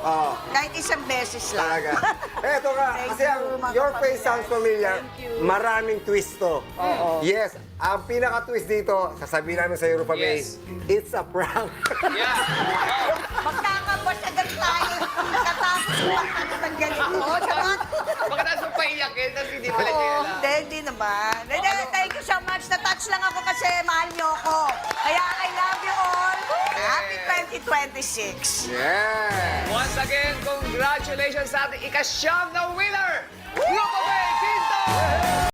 Oo. Kahit isang beses lang. Talaga. Eto nga, Thank kasi ang you, mga Your Face kapamilya. Sounds Familiar, Thank you. maraming twist to. Oo. Yes, ang pinaka-twist dito, sasabihin namin sa Europa May, Yes. it's a prank. Yeah. Magkakabasagan tayo. Katapos kumakanta ng ganito. Charot. Baka tayo mo paiyakin, tapos hindi pala niya Oo, alam. hindi naman. Hindi, thank you so much. Na-touch lang ako kasi mahal niyo ako. Kaya I love you all. Happy 2026. Yeah. Once again, congratulations sa ating ika-siyam na winner! Grupo May Quinto!